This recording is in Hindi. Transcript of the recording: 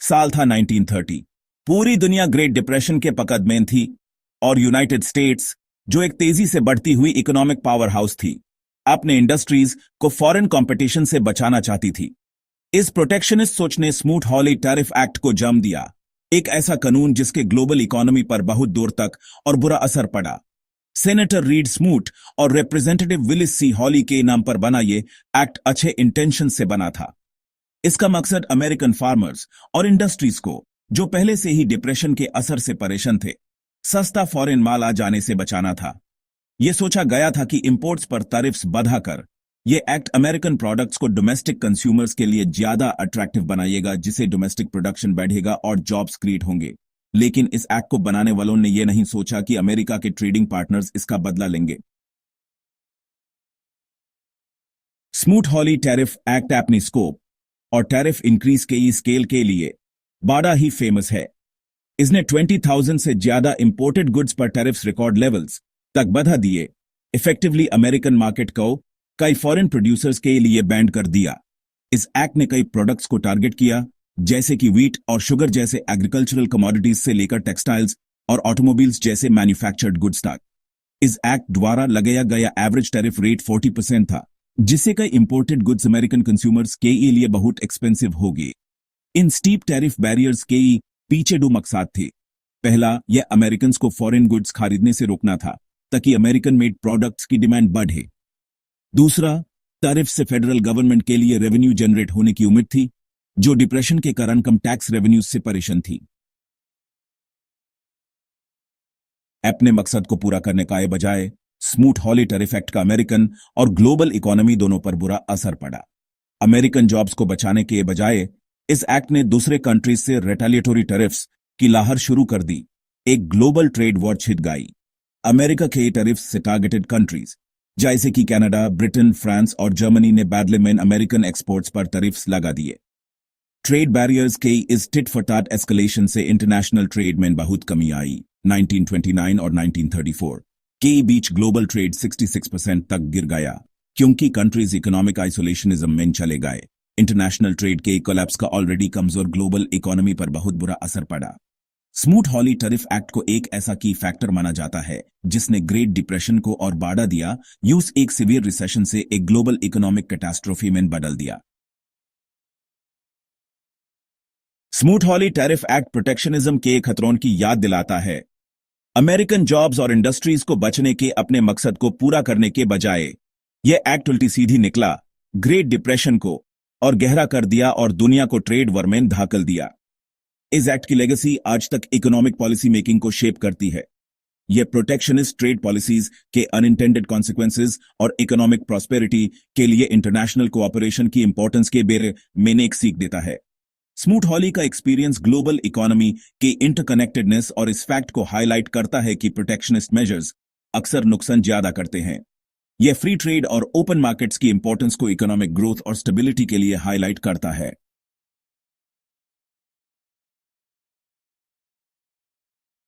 साल था 1930। पूरी दुनिया ग्रेट डिप्रेशन के पकड़ में थी और यूनाइटेड स्टेट्स, जो एक तेजी से बढ़ती हुई इकोनॉमिक पावर हाउस थी, अपने इंडस्ट्रीज को फॉरेन कंपटीशन से बचाना चाहती थी। इस प्रोटेक्शनिस्ट सोच ने स्मूट-हॉली टैरिफ एक्ट को जन्म दिया, एक ऐसा कानून जिसके ग्लोबल इकोनॉमी पर बहुत दूर तक और बुरा असर पड़ा। सेनेटर रीड स्मूट और रिप्रेजेंटेटिव विलिस सी हॉली के नाम पर बना ये एक्ट अच्छे इंटेंशन से बना था। इसका मकसद अमेरिकन फार्मर्स और इंडस्ट्रीज को, जो पहले से ही डिप्रेशन के असर से परेशान थे, सस्ता फॉरेन माल आ जाने से बचाना था। यह सोचा गया था कि इंपोर्ट्स पर टैरिफ्स बढ़ाकर यह एक्ट अमेरिकन प्रोडक्ट्स को डोमेस्टिक कंज्यूमर्स के लिए ज्यादा अट्रैक्टिव बनाएगा, जिससे डोमेस्टिक प्रोडक्शन बढ़ेगा और जॉब्स क्रिएट होंगे। लेकिन इस एक्ट को बनाने वालों ने यह नहीं सोचा कि अमेरिका के ट्रेडिंग पार्टनर्स इसका बदला लेंगे। स्मूट-हॉली टैरिफ एक्ट अपनी स्कोप और टैरिफ इंक्रीज के स्केल के लिए बड़ा ही फेमस है। इसने 20,000 से ज्यादा इंपोर्टेड गुड्स पर टैरिफ्स रिकॉर्ड लेवल्स तक बढ़ा दिए, इफेक्टिवली अमेरिकन मार्केट को कई फॉरेन प्रोड्यूसर्स के लिए बैंड कर दिया। इस एक्ट ने कई प्रोडक्ट्स को टारगेट किया, जैसे कि व्हीट और शुगर जैसे एग्रीकल्चरल कमोडिटीज से लेकर टेक्सटाइल्स और ऑटोमोबाइल्स जैसे मैन्युफैक्चर्ड गुड्स तक। इस एक्ट द्वारा लगाया गया एवरेज टैरिफ रेट 40% था, जिससे कई इंपोर्टेड गुड्स अमेरिकन कंज्यूमर्स के लिए बहुत एक्सपेंसिव हो गए। इन स्टीप टैरिफ बैरियर्स के पीछे दो मकसद थे। पहला, यह अमेरिकन को फॉरेन गुड्स खरीदने से रोकना था, ताकि अमेरिकन मेड प्रोडक्ट्स की डिमांड बढ़े। दूसरा, टैरिफ से फेडरल गवर्नमेंट के लिए रेवेन्यू जनरेट होने की उम्मीद थी, जो डिप्रेशन के कारण कम टैक्स रेवेन्यू से परेशान थी। अपने मकसद को पूरा करने का बजाय स्मूट-हॉली टैरिफ एक्ट का अमेरिकन और ग्लोबल इकोनॉमी दोनों पर बुरा असर पड़ा। अमेरिकन जॉब्स को बचाने के बजाय इस एक्ट ने दूसरे कंट्रीज से रिटेलिएटरी टैरिफ्स की लहर शुरू कर दी। एक ग्लोबल ट्रेड वॉर छिड़ गई। अमेरिका के टैरिफ्स से टारगेटेड कंट्रीज जैसे कि कनाडा, ब्रिटेन, फ्रांस और जर्मनी ने बदले में अमेरिकन एक्सपोर्ट्स पर टैरिफ्स लगा दिए। ट्रेड बैरियर्स के इस टिट फॉर टैट एस्केलेशन से इंटरनेशनल ट्रेड में बहुत कमी आई। 1929 और 1934 के बीच ग्लोबल ट्रेड 66% तक गिर गया, क्योंकि कंट्रीज इकोनॉमिक आइसोलेशनिज्म में चले गए। इंटरनेशनल ट्रेड के कोलैप्स का ऑलरेडी कमजोर ग्लोबल इकोनॉमी पर बहुत बुरा असर पड़ा। स्मूट-हॉली टैरिफ एक्ट को एक ऐसा की फैक्टर माना जाता है जिसने ग्रेट डिप्रेशन को और बढ़ा दिया, यूज एक सीवियर रिसेशन से एक ग्लोबल इकोनॉमिक कैटास्ट्रोफी में बदल दिया। स्मूट-हॉली टैरिफ एक्ट प्रोटेक्शनिज्म के खतरों की याद दिलाता है। अमेरिकन जॉब्स और इंडस्ट्रीज को बचने के अपने मकसद को पूरा करने के बजाय यह एक्ट उल्टी सीधी निकला, ग्रेट डिप्रेशन को और गहरा कर दिया और दुनिया को ट्रेड वॉर में धकेल दिया। इस एक्ट की लेगेसी आज तक इकोनॉमिक पॉलिसी मेकिंग को शेप करती है। यह प्रोटेक्शनिस्ट ट्रेड पॉलिसीज के अनइंटेंडेड कॉन्सिक्वेंसेस और इकोनॉमिक प्रॉस्पेरिटी के लिए इंटरनेशनल कोऑपरेशन की इंपॉर्टेंस के बारे में एक सीख देता है। स्मूट-हॉली का एक्सपीरियंस ग्लोबल इकोनॉमी के इंटरकनेक्टेडनेस और इस फैक्ट को हाईलाइट करता है कि प्रोटेक्शनिस्ट मेजर्स अक्सर नुकसान ज्यादा करते हैं। यह फ्री ट्रेड और ओपन मार्केट्स की इंपॉर्टेंस को इकोनॉमिक ग्रोथ और स्टेबिलिटी के लिए हाईलाइट करता है।